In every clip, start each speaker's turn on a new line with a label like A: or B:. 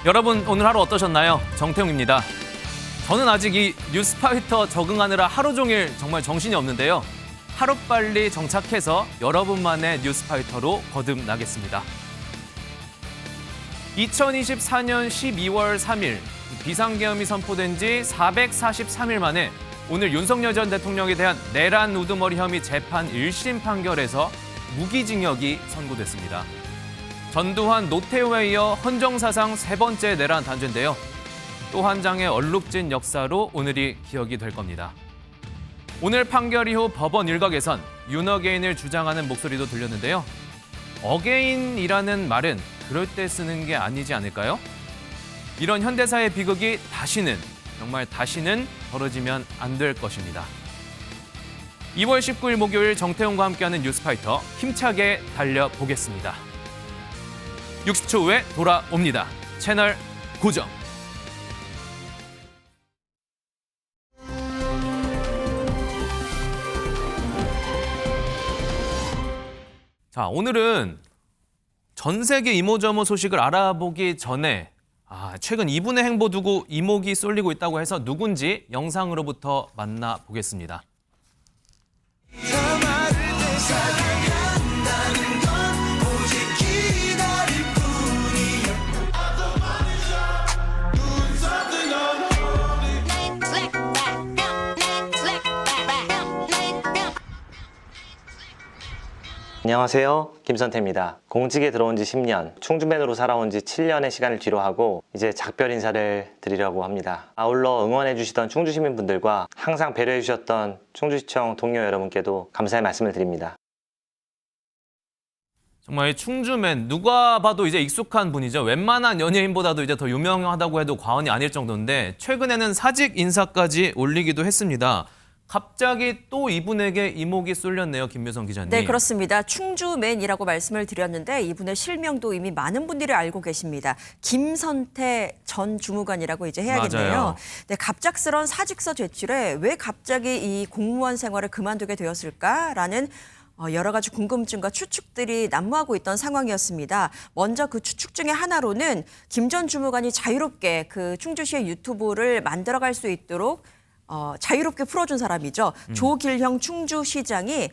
A: 여러분 오늘 하루 어떠셨나요? 정태웅입니다. 저는 아직 이 뉴스파이터 적응하느라 하루 종일 정말 정신이 없는데요. 하루빨리 정착해서 여러분만의 뉴스파이터로 거듭나겠습니다. 2024년 12월 3일 비상계엄이 선포된 지 443일 만에 오늘 윤석열 전 대통령에 대한 내란 우두머리 혐의 재판 1심 판결에서 무기징역이 선고됐습니다. 전두환, 노태우에 이어 헌정사상 세 번째 내란 단죄인데요. 또 한 장의 얼룩진 역사로 오늘이 기억이 될 겁니다. 오늘 판결 이후 법원 일각에선 윤어게인을 주장하는 목소리도 들렸는데요. 어게인이라는 말은 그럴 때 쓰는 게 아니지 않을까요? 이런 현대사의 비극이 정말 다시는 벌어지면 안 될 것입니다. 2월 19일 목요일 정태웅과 함께하는 뉴스파이터 힘차게 달려보겠습니다. 60초 후에 돌아옵니다. 채널 고정. 자, 오늘은 전 세계 이모저모 소식을 알아보기 전에 최근 이분의 행보 두고 이목이 쏠리고 있다고 해서 누군지 영상으로부터 만나보겠습니다.
B: 안녕하세요. 김선태입니다. 공직에 들어온 지 10년, 충주맨으로 살아온 지 7년의 시간을 뒤로하고 이제 작별 인사를 드리려고 합니다. 아울러 응원해 주시던 충주 시민분들과 항상 배려해 주셨던 충주시청 동료 여러분께도 감사의 말씀을 드립니다.
A: 정말 충주맨 누가 봐도 이제 익숙한 분이죠. 웬만한 연예인보다도 이제 더 유명하다고 해도 과언이 아닐 정도인데 최근에는 사직 인사까지 올리기도 했습니다. 갑자기 또 이분에게 이목이 쏠렸네요. 김묘성 기자님.
C: 네, 그렇습니다. 충주맨이라고 말씀을 드렸는데 이분의 실명도 이미 많은 분들이 알고 계십니다. 김선태 전 주무관이라고 이제 해야겠네요.
A: 맞아요.
C: 네, 갑작스런 사직서 제출에 왜 갑자기 이 공무원 생활을 그만두게 되었을까라는 여러 가지 궁금증과 추측들이 난무하고 있던 상황이었습니다. 먼저 그 추측 중에 하나로는 김 전 주무관이 자유롭게 그 충주시의 유튜브를 만들어갈 수 있도록 자유롭게 풀어준 사람이죠. 조길형 충주시장이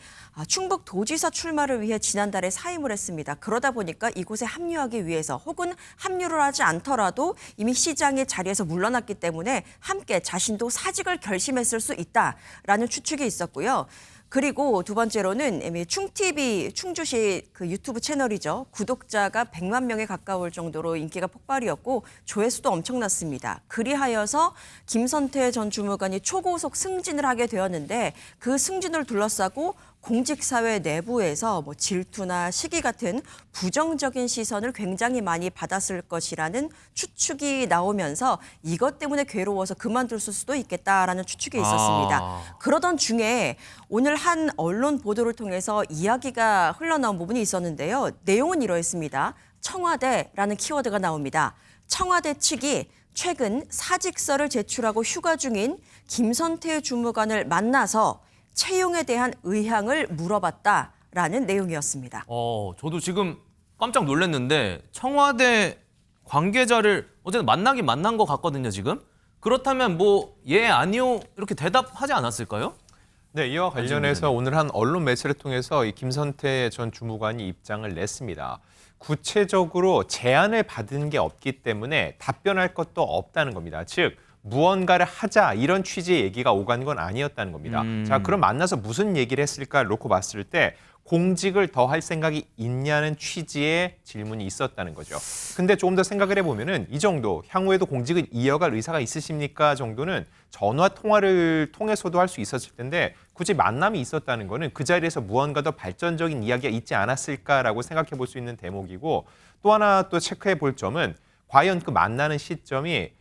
C: 충북도지사 출마를 위해 지난달에 사임을 했습니다. 그러다 보니까 이곳에 합류하기 위해서 혹은 합류를 하지 않더라도 이미 시장의 자리에서 물러났기 때문에 함께 자신도 사직을 결심했을 수 있다라는 추측이 있었고요. 그리고 두 번째로는 이미 충TV, 충주시 그 유튜브 채널이죠. 구독자가 100만 명에 가까울 정도로 인기가 폭발이었고 조회수도 엄청났습니다. 그리하여서 김선태 전 주무관이 초고속 승진을 하게 되었는데 그 승진을 둘러싸고 공직사회 내부에서 질투나 시기 같은 부정적인 시선을 굉장히 많이 받았을 것이라는 추측이 나오면서 이것 때문에 괴로워서 그만둘 수도 있겠다라는 추측이 있었습니다. 그러던 중에 오늘 한 언론 보도를 통해서 이야기가 흘러나온 부분이 있었는데요. 내용은 이러했습니다. 청와대라는 키워드가 나옵니다. 청와대 측이 최근 사직서를 제출하고 휴가 중인 김선태 주무관을 만나서 채용에 대한 의향을 물어봤다라는 내용이었습니다.
A: 저도 지금 깜짝 놀랐는데 청와대 관계자를 어제는 만난 것 같거든요, 지금. 그렇다면 예, 아니요 이렇게 대답하지 않았을까요?
D: 네, 이와 관련해서 오늘 한 언론 매체를 통해서 이 김선태 전 주무관이 입장을 냈습니다. 구체적으로 제안을 받은 게 없기 때문에 답변할 것도 없다는 겁니다. 즉 무언가를 하자 이런 취지의 얘기가 오간 건 아니었다는 겁니다. 자, 그럼 만나서 무슨 얘기를 했을까를 놓고 봤을 때 공직을 더 할 생각이 있냐는 취지의 질문이 있었다는 거죠. 근데 조금 더 생각을 해보면은 이 정도 향후에도 공직을 이어갈 의사가 있으십니까 정도는 전화 통화를 통해서도 할 수 있었을 텐데 굳이 만남이 있었다는 거는 그 자리에서 무언가 더 발전적인 이야기가 있지 않았을까라고 생각해 볼 수 있는 대목이고 또 하나 또 체크해 볼 점은 과연 그 만나는 시점이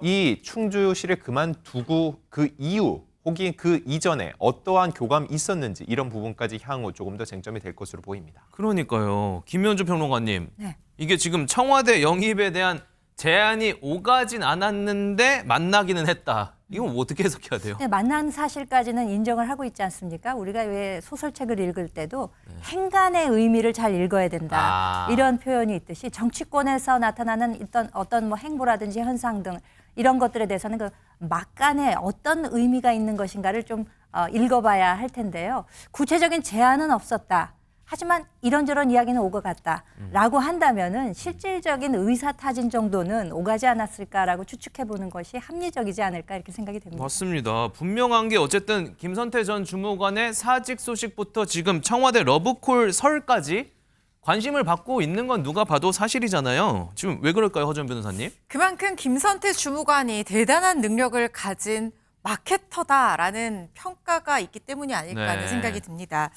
D: 이 충주시를 그만두고 그 이후 혹은 그 이전에 어떠한 교감이 있었는지 이런 부분까지 향후 조금 더 쟁점이 될 것으로 보입니다.
A: 그러니까요. 김현주 평론가님.
C: 네.
A: 이게 지금 청와대 영입에 대한 제안이 오가진 않았는데 만나기는 했다. 이건 뭐 어떻게 해석해야 돼요?
E: 네, 만난 사실까지는 인정을 하고 있지 않습니까? 우리가 왜 소설책을 읽을 때도 행간의 의미를 잘 읽어야 된다. 이런 표현이 있듯이 정치권에서 나타나는 어떤 뭐 행보라든지 현상 등 이런 것들에 대해서는 그 막간에 어떤 의미가 있는 것인가를 좀 읽어봐야 할 텐데요. 구체적인 제안은 없었다. 하지만 이런저런 이야기는 오고 갔다라고 한다면은 실질적인 의사타진 정도는 오가지 않았을까라고 추측해보는 것이 합리적이지 않을까 이렇게 생각이 됩니다.
A: 맞습니다. 분명한 게 어쨌든 김선태 전 주무관의 사직 소식부터 지금 청와대 러브콜 설까지 관심을 받고 있는 건 누가 봐도 사실이잖아요. 지금 왜 그럴까요, 허준 변호사님?
F: 그만큼 김선태 주무관이 대단한 능력을 가진 마케터다라는 평가가 있기 때문이 아닐까 하는
A: 네.
F: 생각이 듭니다.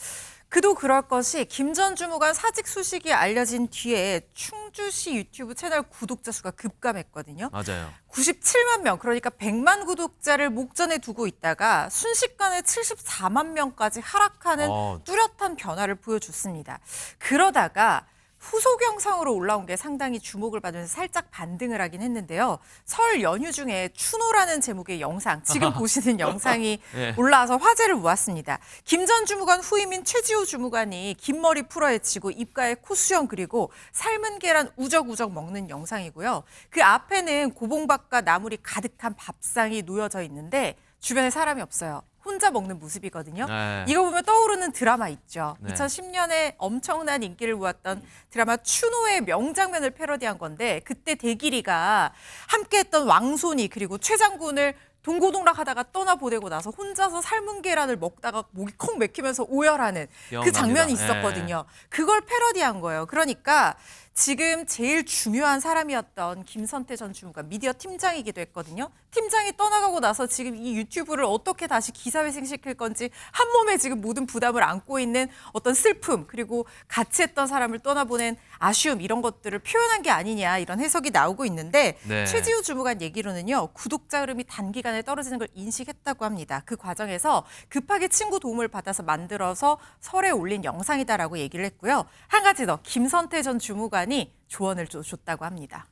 F: 그도 그럴 것이 김 전 주무관 사직 소식이 알려진 뒤에 충주시 유튜브 채널 구독자 수가 급감했거든요.
A: 맞아요.
F: 97만 명, 그러니까 100만 구독자를 목전에 두고 있다가 순식간에 74만 명까지 하락하는 뚜렷한 변화를 보여줬습니다. 그러다가 후속 영상으로 올라온 게 상당히 주목을 받으면서 살짝 반등을 하긴 했는데요. 설 연휴 중에 추노라는 제목의 영상, 지금 보시는 영상이
A: 네.
F: 올라와서 화제를 모았습니다. 김 전 주무관 후임인 최지호 주무관이 긴 머리 풀어헤치고 입가에 코수염 그리고 삶은 계란 우적우적 먹는 영상이고요. 그 앞에는 고봉밥과 나물이 가득한 밥상이 놓여져 있는데 주변에 사람이 없어요. 혼자 먹는 모습이거든요.
A: 네.
F: 이거 보면 떠오르는 드라마 있죠.
A: 네.
F: 2010년에 엄청난 인기를 모았던 드라마 추노의 명장면을 패러디한 건데 그때 대길이가 함께했던 왕손이 그리고 최장군을 동고동락하다가 떠나보내고 나서 혼자서 삶은 계란을 먹다가 목이 콩 막히면서 오열하는 그
A: 기억납니다.
F: 장면이 있었거든요. 그걸 패러디한 거예요. 그러니까 지금 제일 중요한 사람이었던 김선태 전 주무관 미디어 팀장이기도 했거든요. 팀장이 떠나가고 나서 지금 이 유튜브를 어떻게 다시 기사회생시킬 건지 한 몸에 지금 모든 부담을 안고 있는 어떤 슬픔 그리고 같이 했던 사람을 떠나보낸 아쉬움 이런 것들을 표현한 게 아니냐 이런 해석이 나오고 있는데
A: 네.
F: 최지우 주무관 얘기로는요. 구독자 흐름이 단기간에 떨어지는 걸 인식했다고 합니다. 그 과정에서 급하게 친구 도움을 받아서 만들어서 설에 올린 영상이다라고 얘기를 했고요. 한 가지 더 김선태 전 주무관이 조언을 줬다고 합니다.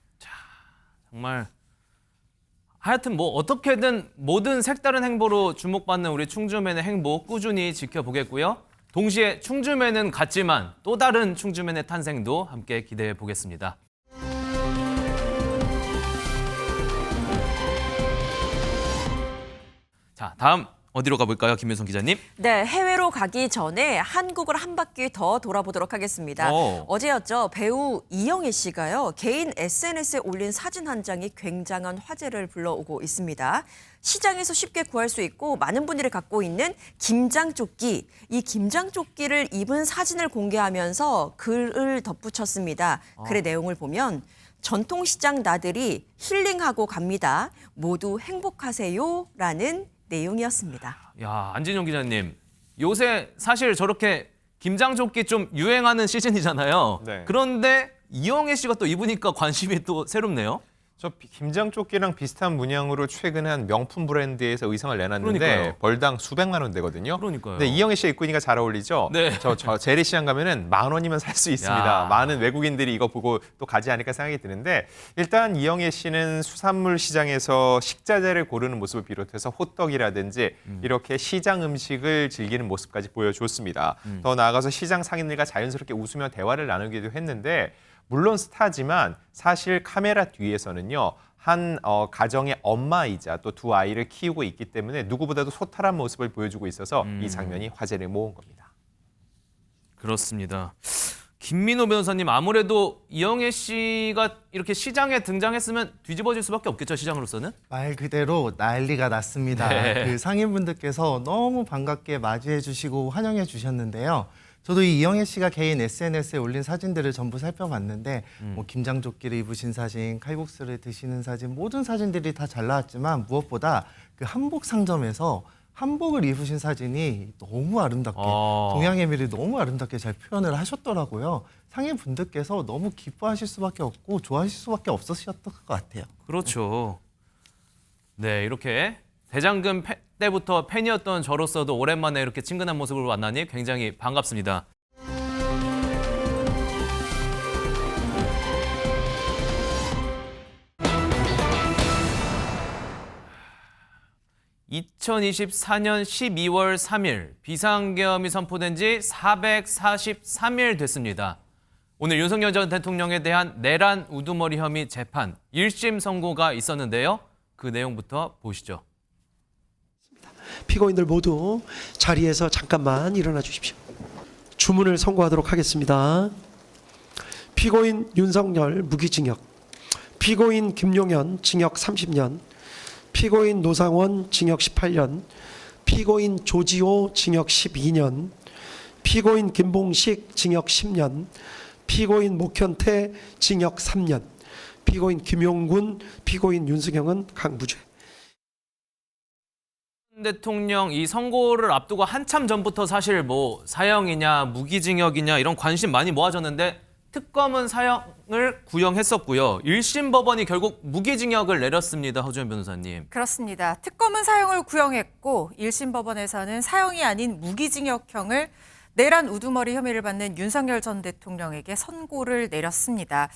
A: 정말 하여튼 뭐 어떻게든 모든 색다른 행보로 주목받는 우리 충주맨의 행보 꾸준히 지켜보겠고요. 동시에 충주맨은 같지만 또 다른 충주맨의 탄생도 함께 기대해 보겠습니다. 자, 다음 어디로 가볼까요, 김윤성 기자님?
C: 네, 해외로 가기 전에 한국을 한 바퀴 더 돌아보도록 하겠습니다. 어제였죠. 배우 이영애 씨가요. 개인 SNS에 올린 사진 한 장이 굉장한 화제를 불러오고 있습니다. 시장에서 쉽게 구할 수 있고 많은 분들이 갖고 있는 김장조끼. 이 김장조끼를 입은 사진을 공개하면서 글을 덧붙였습니다. 글의 내용을 보면 전통시장 나들이 힐링하고 갑니다. 모두 행복하세요라는 내용이었습니다.
A: 야, 안진용 기자님. 요새 사실 저렇게 김장조끼 좀 유행하는 시즌이잖아요.
D: 네.
A: 그런데 이영애 씨가 또 입으니까 관심이 또 새롭네요.
D: 저 김장조끼랑 비슷한 문양으로 최근에 한 명품 브랜드에서 의상을 내놨는데
A: 그러니까요.
D: 벌당 수백만 원 되거든요.
A: 그러니까요.
D: 근데 이영애 씨가 입고 있으니까 잘 어울리죠?
A: 네.
D: 저 재래시장 가면은 10,000원이면 살 수 있습니다.
A: 야.
D: 많은 외국인들이 이거 보고 또 가지 않을까 생각이 드는데 일단 이영애 씨는 수산물 시장에서 식자재를 고르는 모습을 비롯해서 호떡이라든지 이렇게 시장 음식을 즐기는 모습까지 보여줬습니다. 더 나아가서 시장 상인들과 자연스럽게 웃으며 대화를 나누기도 했는데 물론 스타지만 사실 카메라 뒤에서는요. 한 가정의 엄마이자 또 두 아이를 키우고 있기 때문에 누구보다도 소탈한 모습을 보여주고 있어서 이 장면이 화제를 모은 겁니다.
A: 그렇습니다. 김민호 변호사님, 아무래도 이영애 씨가 이렇게 시장에 등장했으면 뒤집어질 수밖에 없겠죠, 시장으로서는?
G: 말 그대로 난리가 났습니다.
A: 네.
G: 그 상인분들께서 너무 반갑게 맞이해 주시고 환영해 주셨는데요. 저도 이 이영애 씨가 개인 SNS에 올린 사진들을 전부 살펴봤는데 뭐 김장조끼를 입으신 사진, 칼국수를 드시는 사진 모든 사진들이 다 잘 나왔지만 무엇보다 그 한복 상점에서 한복을 입으신 사진이 너무 아름답게 동양의 미를 너무 아름답게 잘 표현을 하셨더라고요. 상인분들께서 너무 기뻐하실 수밖에 없고 좋아하실 수밖에 없으셨던 것 같아요.
A: 그렇죠. 네, 이렇게 대장금 때부터 팬이었던 저로서도 오랜만에 이렇게 친근한 모습으로 만나니 굉장히 반갑습니다. 2024년 12월 3일 비상계엄이 선포된 지 443일 됐습니다. 오늘 윤석열 전 대통령에 대한 내란 우두머리 혐의 재판 1심 선고가 있었는데요. 그 내용부터 보시죠.
H: 피고인들 모두 자리에서 잠깐만 일어나 주십시오. 주문을 선고하도록 하겠습니다. 피고인 윤석열 무기징역, 피고인 김용현 징역 30년, 피고인 노상원 징역 18년, 피고인 조지호 징역 12년, 피고인 김봉식 징역 10년, 피고인 목현태 징역 3년, 피고인 김용군, 피고인 윤승영은 강부죄.
A: 대통령 이 선고를 앞두고 한참 전부터 사실 뭐 사형이냐 무기징역이냐 이런 관심 많이 모아졌는데 특검은 사형을 구형했었고요. 1심 법원이 결국 무기징역을 내렸습니다. 허주연 변호사님.
F: 그렇습니다. 특검은 사형을 구형했고 1심 법원에서는 사형이 아닌 무기징역형을 내란 우두머리 혐의를 받는 윤석열 전 대통령에게 선고를 내렸습니다.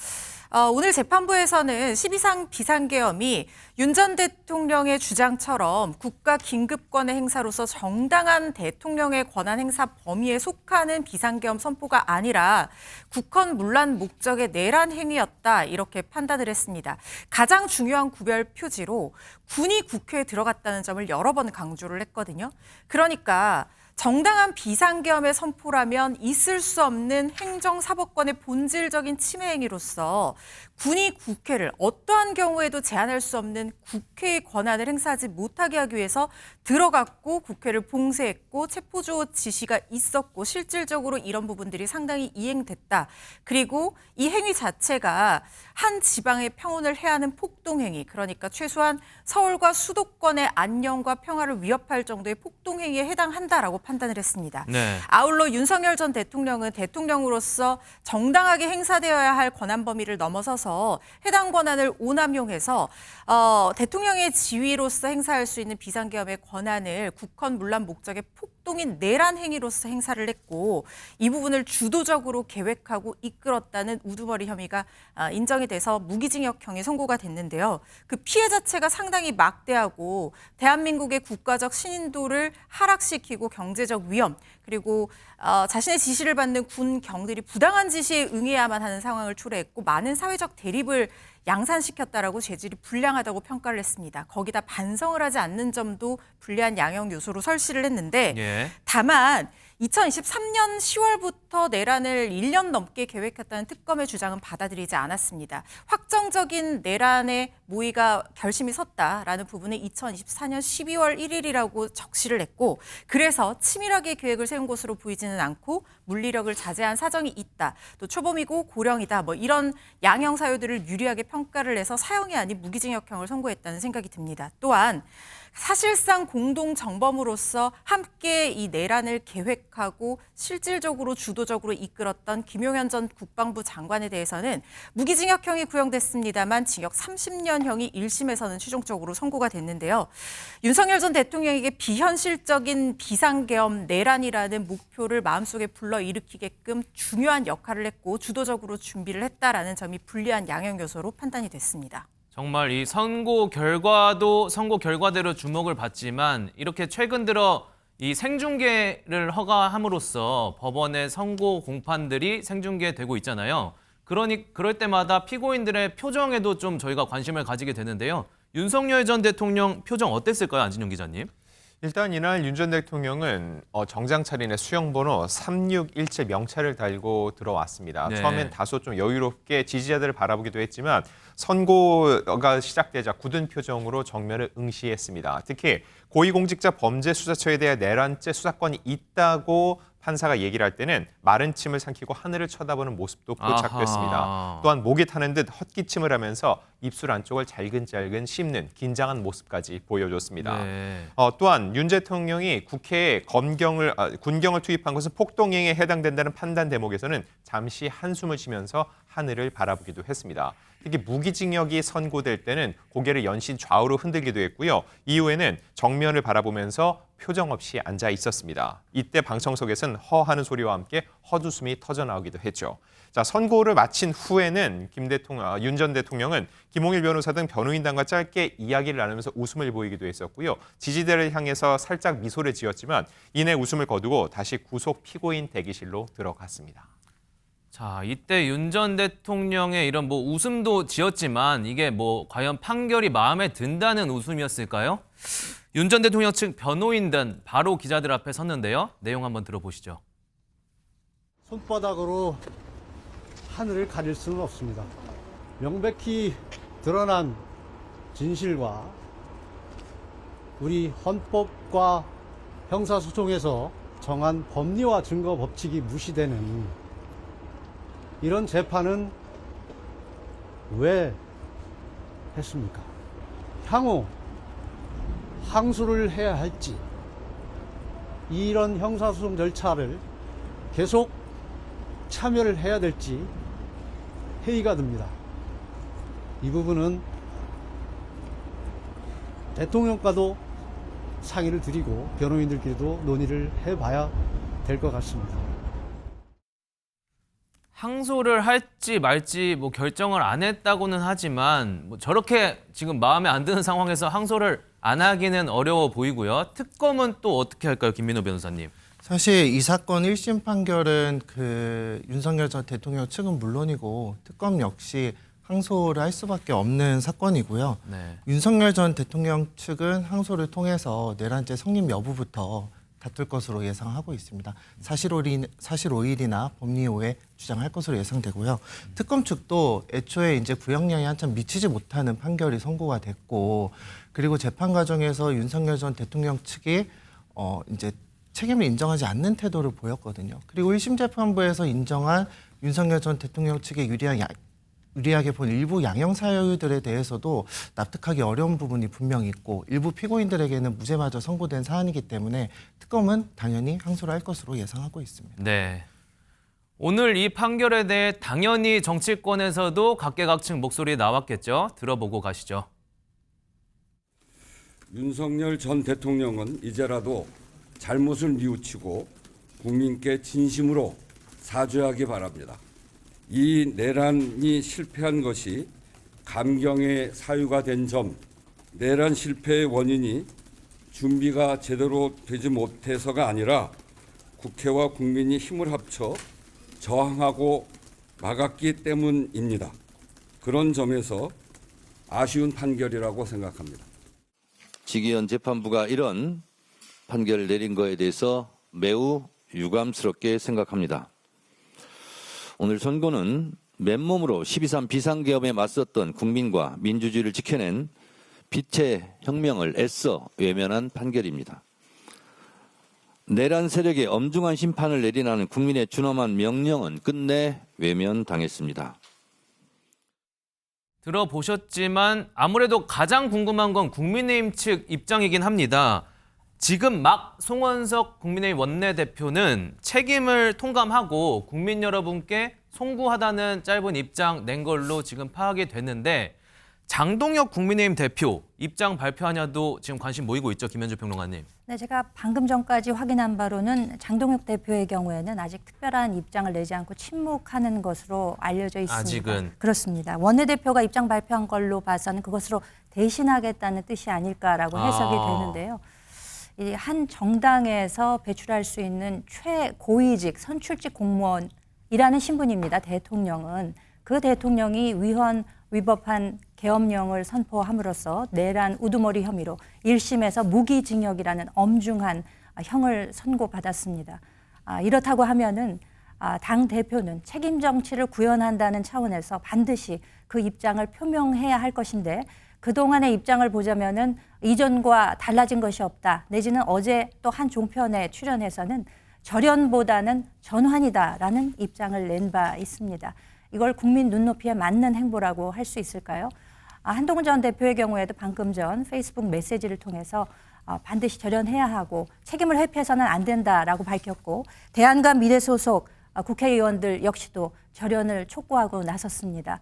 F: 오늘 재판부에서는 12상 비상계엄이 윤 전 대통령의 주장처럼 국가 긴급권의 행사로서 정당한 대통령의 권한 행사 범위에 속하는 비상계엄 선포가 아니라 국헌 문란 목적의 내란 행위였다 이렇게 판단을 했습니다. 가장 중요한 구별 표지로 군이 국회에 들어갔다는 점을 여러 번 강조를 했거든요. 그러니까 정당한 비상계엄의 선포라면 있을 수 없는 행정사법권의 본질적인 침해 행위로서 군이 국회를 어떠한 경우에도 제한할 수 없는 국회의 권한을 행사하지 못하게 하기 위해서 들어갔고 국회를 봉쇄했고 체포조 지시가 있었고 실질적으로 이런 부분들이 상당히 이행됐다. 그리고 이 행위 자체가 한 지방의 평온을 해하는 폭동행위, 그러니까 최소한 서울과 수도권의 안녕과 평화를 위협할 정도의 폭동행위에 해당한다라고 판단을 했습니다.
A: 네.
F: 아울러 윤석열 전 대통령은 대통령으로서 정당하게 행사되어야 할 권한 범위를 넘어서서 해당 권한을 오남용해서 대통령의 지위로서 행사할 수 있는 비상계엄의 권한을 국헌 문란 목적의 폭동인 내란 행위로서 행사를 했고 이 부분을 주도적으로 계획하고 이끌었다는 우두머리 혐의가 인정이 돼서 무기징역형이 선고가 됐는데요. 그 피해 자체가 상당히 막대하고 대한민국의 국가적 신인도를 하락시키고 경제적 위험 그리고 자신의 지시를 받는 군경들이 부당한 지시에 응해야만 하는 상황을 초래했고 많은 사회적 대립을 양산시켰다라고 죄질이 불량하다고 평가를 했습니다. 거기다 반성을 하지 않는 점도 불리한 양형 요소로 설시를 했는데
A: 예.
F: 다만 2023년 10월부터 내란을 1년 넘게 계획했다는 특검의 주장은 받아들이지 않았습니다. 확정적인 내란의 모의가 결심이 섰다라는 부분은 2024년 12월 1일이라고 적시를 했고 그래서 치밀하게 계획을 세운 것으로 보이지는 않고 물리력을 자제한 사정이 있다. 또 초범이고 고령이다. 뭐 이런 양형 사유들을 유리하게 평가를 해서 사형이 아닌 무기징역형을 선고했다는 생각이 듭니다. 또한 사실상 공동 정범으로서 함께 이 내란을 계획하고 실질적으로 주도적으로 이끌었던 김용현 전 국방부 장관에 대해서는 무기징역형이 구형됐습니다만 징역 30년형이 1심에서는 최종적으로 선고가 됐는데요. 윤석열 전 대통령에게 비현실적인 비상계엄 내란이라는 목표를 마음속에 불러일으키게끔 중요한 역할을 했고 주도적으로 준비를 했다라는 점이 불리한 양형 요소로 판단이 됐습니다.
A: 정말 이 선고 결과도 선고 결과대로 주목을 받지만 이렇게 최근 들어 이 생중계를 허가함으로써 법원의 선고 공판들이 생중계되고 있잖아요. 그럴 때마다 피고인들의 표정에도 좀 저희가 관심을 가지게 되는데요. 윤석열 전 대통령 표정 어땠을까요, 안진용 기자님?
D: 일단 이날 윤 전 대통령은 정장 차림의 수영번호 361제 명찰을 달고 들어왔습니다.
A: 네.
D: 처음엔 다소 좀 여유롭게 지지자들을 바라보기도 했지만 선고가 시작되자 굳은 표정으로 정면을 응시했습니다. 특히 고위공직자 범죄수사처에 대해 내란죄 수사권이 있다고 판사가 얘기를 할 때는 마른 침을 삼키고 하늘을 쳐다보는 모습도 포착됐습니다.
A: 아하.
D: 또한 목이 타는 듯 헛기침을 하면서 입술 안쪽을 잘근잘근 씹는 긴장한 모습까지 보여줬습니다.
A: 네.
D: 또한 윤 대통령이 국회에 군경을 투입한 것은 폭동행위에 해당된다는 판단 대목에서는 잠시 한숨을 쉬면서 하늘을 바라보기도 했습니다. 특히 무기징역이 선고될 때는 고개를 연신 좌우로 흔들기도 했고요. 이후에는 정면을 바라보면서 표정 없이 앉아 있었습니다. 이때 방청석에서는 허하는 소리와 함께 헛웃음이 터져나오기도 했죠. 자, 선고를 마친 후에는 윤 전 대통령은 김홍일 변호사 등 변호인단과 짧게 이야기를 나누면서 웃음을 보이기도 했었고요. 지지대를 향해서 살짝 미소를 지었지만 이내 웃음을 거두고 다시 구속 피고인 대기실로 들어갔습니다.
A: 자, 이때 윤 전 대통령의 이런 뭐 웃음도 지었지만 이게 뭐 과연 판결이 마음에 든다는 웃음이었을까요? 윤 전 대통령 측 변호인단 바로 기자들 앞에 섰는데요. 내용 한번 들어보시죠.
I: 손바닥으로 하늘을 가릴 수는 없습니다. 명백히 드러난 진실과 우리 헌법과 형사소송에서 정한 법리와 증거 법칙이 무시되는 이런 재판은 왜 했습니까? 향후 항소를 해야 할지 이런 형사소송 절차를 계속 참여를 해야 될지 회의가 듭니다. 이 부분은 대통령과도 상의를 드리고 변호인들끼리도 논의를 해봐야 될 것 같습니다.
A: 항소를 할지 말지 뭐 결정을 안 했다고는 하지만 뭐 저렇게 지금 마음에 안 드는 상황에서 항소를 안 하기는 어려워 보이고요. 특검은 또 어떻게 할까요, 김민호 변호사님?
G: 사실 이 사건 1심 판결은 윤석열 전 대통령 측은 물론이고 특검 역시 항소를 할 수밖에 없는 사건이고요.
A: 네.
G: 윤석열 전 대통령 측은 항소를 통해서 내란죄 성립 여부부터 다툴 것으로 예상하고 있습니다. 사실 오일이나 법리 오해 주장할 것으로 예상되고요. 특검 측도 애초에 이제 구형량이 한참 미치지 못하는 판결이 선고가 됐고, 그리고 재판 과정에서 윤석열 전 대통령 측이 이제 책임을 인정하지 않는 태도를 보였거든요. 그리고 1심 재판부에서 인정한 윤석열 전 대통령 측의 유리하게 본 일부 양형 사유들에 대해서도 납득하기 어려운 부분이 분명히 있고 일부 피고인들에게는 무죄마저 선고된 사안이기 때문에 특검은 당연히 항소를 할 것으로 예상하고 있습니다.
A: 네. 오늘 이 판결에 대해 당연히 정치권에서도 각계각층 목소리 나왔겠죠. 들어보고 가시죠.
J: 윤석열 전 대통령은 이제라도 잘못을 뉘우치고 국민께 진심으로 사죄하기 바랍니다. 이 내란이 실패한 것이 감경의 사유가 된 점, 내란 실패의 원인이 준비가 제대로 되지 못해서가 아니라 국회와 국민이 힘을 합쳐 저항하고 막았기 때문입니다. 그런 점에서 아쉬운 판결이라고 생각합니다.
K: 지기현 재판부가 이런 판결을 내린 거에 대해서 매우 유감스럽게 생각합니다. 오늘 선고는 맨몸으로 12.3 비상계엄에 맞섰던 국민과 민주주의를 지켜낸 빛의 혁명을 애써 외면한 판결입니다. 내란 세력의 엄중한 심판을 내리라는 국민의 준엄한 명령은 끝내 외면당했습니다.
A: 들어보셨지만 아무래도 가장 궁금한 건 국민의힘 측 입장이긴 합니다. 지금 막 송원석 국민의힘 원내대표는 책임을 통감하고 국민 여러분께 송구하다는 짧은 입장 낸 걸로 지금 파악이 됐는데 장동혁 국민의힘 대표 입장 발표하냐도 지금 관심 모이고 있죠. 김현주 평론가님.
E: 네, 제가 방금 전까지 확인한 바로는 장동혁 대표의 경우에는 아직 특별한 입장을 내지 않고 침묵하는 것으로 알려져 있습니다.
A: 아직은.
E: 그렇습니다. 원내대표가 입장 발표한 걸로 봐서는 그것으로 대신하겠다는 뜻이 아닐까라고 해석이 되는데요. 이 한 정당에서 배출할 수 있는 최고위직 선출직 공무원이라는 신분입니다. 대통령은. 그 대통령이 위법한 계엄령을 선포함으로써 내란 우두머리 혐의로 1심에서 무기징역이라는 엄중한 형을 선고받았습니다. 이렇다고 하면은 당 대표는 책임 정치를 구현한다는 차원에서 반드시 그 입장을 표명해야 할 것인데 그동안의 입장을 보자면은 이전과 달라진 것이 없다. 내지는 어제 또 한 종편에 출연해서는 절연보다는 전환이다라는 입장을 낸 바 있습니다. 이걸 국민 눈높이에 맞는 행보라고 할 수 있을까요? 한동훈 전 대표의 경우에도 방금 전 페이스북 메시지를 통해서 반드시 절연해야 하고 책임을 회피해서는 안 된다라고 밝혔고 대안과 미래 소속 국회의원들 역시도 절연을 촉구하고 나섰습니다.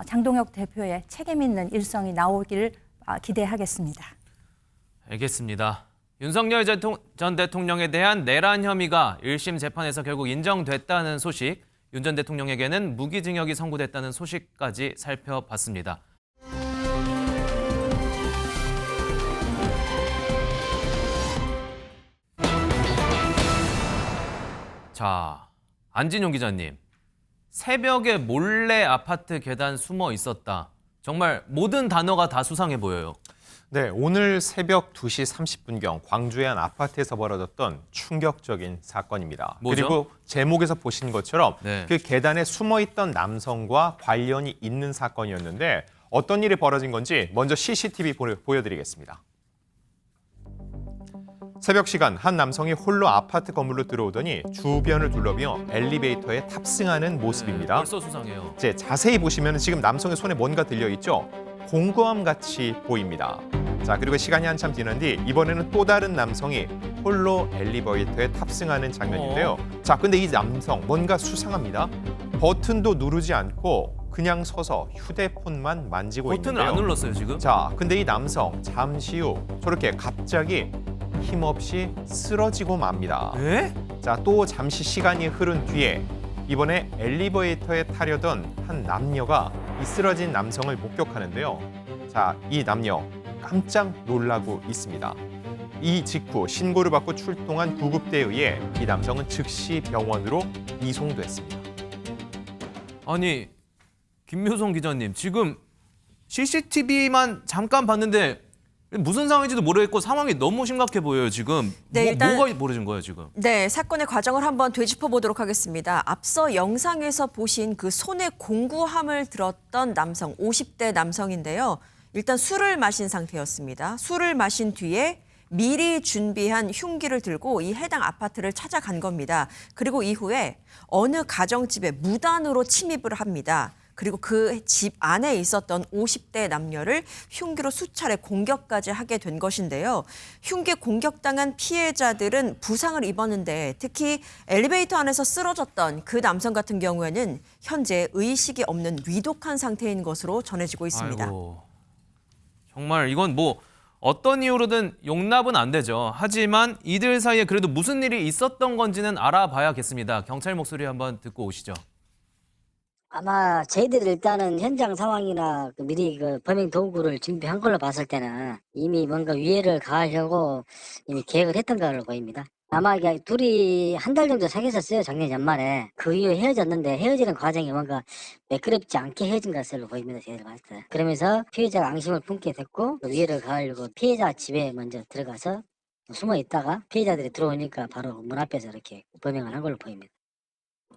E: 장동혁 대표의 책임 있는 일성이 나오기를 기대하겠습니다.
A: 알겠습니다. 윤석열 전 대통령에 대한 내란 혐의가 1심 재판에서 결국 인정됐다는 소식 윤 전 대통령에게는 무기징역이 선고됐다는 소식까지 살펴봤습니다. 자, 안진용 기자님. 새벽에 몰래 아파트 계단 숨어 있었다. 정말 모든 단어가 다 수상해 보여요.
D: 네, 오늘 새벽 2시 30분경 광주의 한 아파트에서 벌어졌던 충격적인 사건입니다.
A: 뭐죠?
D: 그리고 제목에서 보신 것처럼
A: 네.
D: 그 계단에 숨어있던 남성과 관련이 있는 사건이었는데 어떤 일이 벌어진 건지 먼저 CCTV 보여드리겠습니다. 새벽 시간 한 남성이 홀로 아파트 건물로 들어오더니 주변을 둘러비며 엘리베이터에 탑승하는 모습입니다.
A: 벌써 수상해요.
D: 이제 자세히 보시면 지금 남성의 손에 뭔가 들려있죠? 공구함 같이 보입니다. 자, 그리고 시간이 한참 지난 뒤 이번에는 또 다른 남성이 홀로 엘리베이터에 탑승하는 장면인데요. 자, 근데 이 남성 뭔가 수상합니다. 버튼도 누르지 않고 그냥 서서 휴대폰만 만지고
A: 버튼을
D: 있는데요.
A: 안 눌렀어요, 지금?
D: 자, 근데 이 남성 잠시 후 저렇게 갑자기 힘없이 쓰러지고 맙니다.
A: 에?
D: 자, 또 잠시 시간이 흐른 뒤에 이번에 엘리베이터에 타려던 한 남녀가 이 쓰러진 남성을 목격하는데요. 자, 이 남녀 깜짝 놀라고 있습니다. 이 직후 신고를 받고 출동한 구급대에 의해 이 남성은 즉시 병원으로 이송됐습니다.
A: 아니, 김묘성 기자님, 지금 CCTV만 잠깐 봤는데 무슨 상황인지도 모르겠고 상황이 너무 심각해 보여요, 지금.
C: 네, 일단-
A: 뭐가 벌어진 거예요, 지금?
C: 네, 사건의 과정을 한번 되짚어 보도록 하겠습니다. 앞서 영상에서 보신 그 손에 공구함을 들었던 남성, 50대 남성인데요. 일단 술을 마신 상태였습니다. 술을 마신 뒤에 미리 준비한 흉기를 들고 이 해당 아파트를 찾아간 겁니다. 그리고 이후에 어느 가정집에 무단으로 침입을 합니다. 그리고 그 집 안에 있었던 50대 남녀를 흉기로 수차례 공격까지 하게 된 것인데요. 흉기 공격당한 피해자들은 부상을 입었는데 특히 엘리베이터 안에서 쓰러졌던 그 남성 같은 경우에는 현재 의식이 없는 위독한 상태인 것으로 전해지고 있습니다.
A: 아이고, 정말 이건 뭐 어떤 이유로든 용납은 안 되죠. 하지만 이들 사이에 그래도 무슨 일이 있었던 건지는 알아봐야겠습니다. 경찰 목소리 한번 듣고 오시죠.
L: 아마 저희들이 일단은 현장 상황이나 미리 그 범행 도구를 준비한 걸로 봤을 때는 이미 뭔가 위해를 가하려고 이미 계획을 했던 걸로 보입니다. 아마 이게 둘이 한 달 정도 사귀었었어요, 작년 연말에. 그 이후에 헤어졌는데 헤어지는 과정이 뭔가 매끄럽지 않게 헤어진 것으로 보입니다, 저희들 봤을 때. 그러면서 피해자가 앙심을 품게 됐고 위해를 가하려고 피해자 집에 먼저 들어가서 숨어 있다가 피해자들이 들어오니까 바로 문 앞에서 이렇게 범행을 한 걸로 보입니다.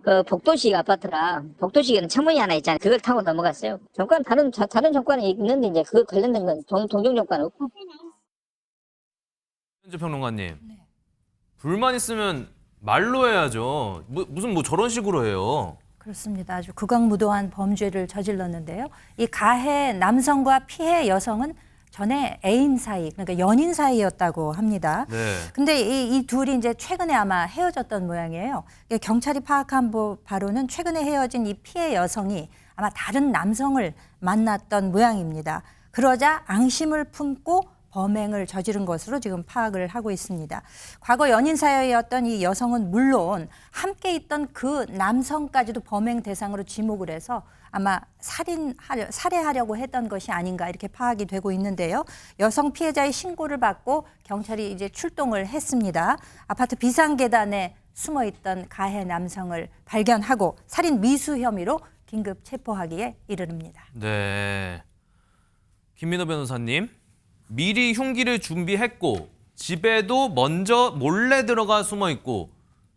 L: 그 복도식 아파트라 복도식에는 창문이 하나 있잖아요. 그걸 타고 넘어갔어요. 정권 다른 정권에 있는데 이제 그 관련된 건 동종 정권 없고.
A: 현주 평론가님, 불만 있으면 말로 해야죠. 무슨 저런 식으로 해요.
E: 그렇습니다. 아주 극악무도한 범죄를 저질렀는데요. 이 가해 남성과 피해 여성은 전에 애인 사이, 그러니까 연인 사이였다고 합니다.
A: 네.
E: 근데 이 둘이 이제 최근에 아마 헤어졌던 모양이에요. 경찰이 파악한 바로는 최근에 헤어진 이 피해 여성이 아마 다른 남성을 만났던 모양입니다. 그러자 앙심을 품고 범행을 저지른 것으로 지금 파악을 하고 있습니다. 과거 연인 사이였던 이 여성은 물론 함께 있던 그 남성까지도 범행 대상으로 지목을 해서 아마 살해하려고 했던 것이 아닌가 이렇게 파악이 되고 있는데요. 여성 피해자의 신고를 받고 경찰이 이제 출동을 했습니다. 아파트 비상계단에 숨어있던 가해 남성을 발견하고 살인 미수 혐의로 긴급 체포하기에 이르릅니다.
A: 네. 김민호 변호사님, 미리 흉기를 준비했고 집에도 먼저 몰래 들어가 숨어 있고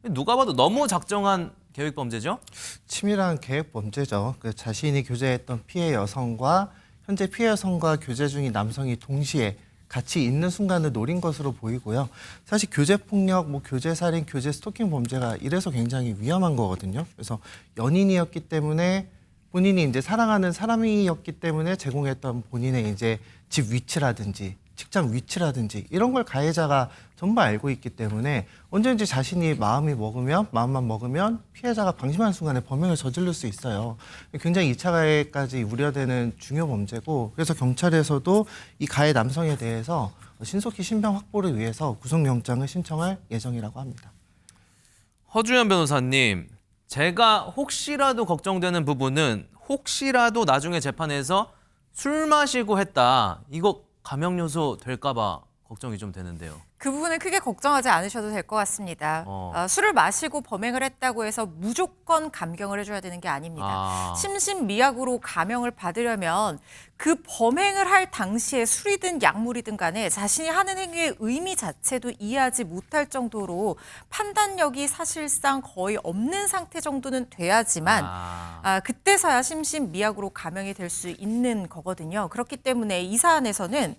A: 누가 봐도 너무 작정한 계획 범죄죠?
G: 치밀한 계획 범죄죠. 그 자신이 교제했던 피해 여성과 현재 피해 여성과 교제 중인 남성이 동시에 같이 있는 순간을 노린 것으로 보이고요. 사실 교제 폭력, 교제 살인, 교제 스토킹 범죄가 이래서 굉장히 위험한 거거든요. 그래서 연인이었기 때문에 본인이 이제 사랑하는 사람이었기 때문에 제공했던 본인의 이제 집 위치라든지 직장 위치라든지 이런 걸 가해자가 전부 알고 있기 때문에 언제든지 자신이 마음만 먹으면 피해자가 방심하는 순간에 범행을 저지를 수 있어요. 굉장히 2차 가해까지 우려되는 중요 범죄고 그래서 경찰에서도 이 가해 남성에 대해서 신속히 신병 확보를 위해서 구속영장을 신청할 예정이라고 합니다.
A: 허주연 변호사님, 제가 혹시라도 걱정되는 부분은 혹시라도 나중에 재판에서 술 마시고 했다. 이거 감형 요소 될까 봐 걱정이 좀 되는데요.
F: 그 부분은 크게 걱정하지 않으셔도 될 것 같습니다. 술을 마시고 범행을 했다고 해서 무조건 감경을 해줘야 되는 게 아닙니다. 심신미약으로 감형을 받으려면 그 범행을 할 당시에 술이든 약물이든 간에 자신이 하는 행위의 의미 자체도 이해하지 못할 정도로 판단력이 사실상 거의 없는 상태 정도는 돼야지만 그때서야 심신미약으로 감형이 될 수 있는 거거든요. 그렇기 때문에 이 사안에서는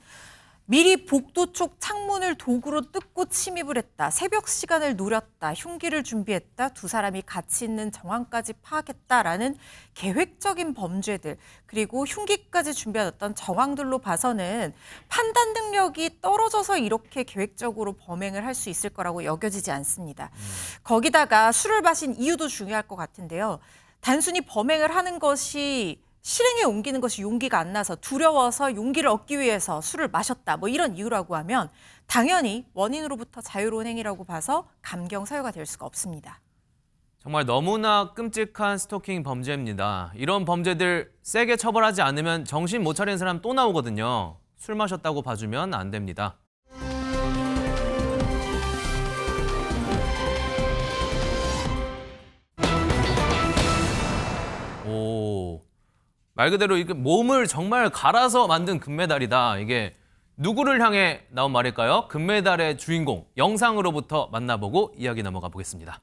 F: 미리 복도 쪽 창문을 도구로 뜯고 침입을 했다. 새벽 시간을 노렸다. 흉기를 준비했다. 두 사람이 같이 있는 정황까지 파악했다라는 계획적인 범죄들 그리고 흉기까지 준비한 어떤 정황들로 봐서는 판단 능력이 떨어져서 이렇게 계획적으로 범행을 할 수 있을 거라고 여겨지지 않습니다. 거기다가 술을 마신 이유도 중요할 것 같은데요. 단순히 범행을 하는 것이 실행에 옮기는 것이 용기가 안 나서 두려워서 용기를 얻기 위해서 술을 마셨다. 뭐 이런 이유라고 하면 당연히 원인으로부터 자유로운 행위라고 봐서 감경 사유가 될 수가 없습니다.
A: 정말 너무나 끔찍한 스토킹 범죄입니다. 이런 범죄들 세게 처벌하지 않으면 정신 못 차리는 사람 또 나오거든요. 술 마셨다고 봐주면 안 됩니다. 말 그대로 이게 몸을 정말 갈아서 만든 금메달이다. 이게 누구를 향해 나온 말일까요? 금메달의 주인공 영상으로부터 만나보고 이야기 넘어가 보겠습니다.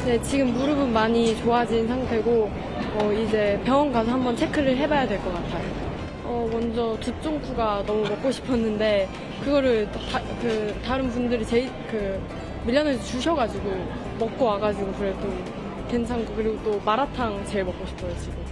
M: 네, 지금 무릎은 많이 좋아진 상태고 이제 병원 가서 한번 체크를 해봐야 될 것 같아요. 먼저 두쫑쿠가 너무 먹고 싶었는데 그거를 다른 분들이 밀려내서 주셔가지고 먹고 와가지고 그래도 괜찮고 그리고 또 마라탕 제일 먹고 싶어요 지금.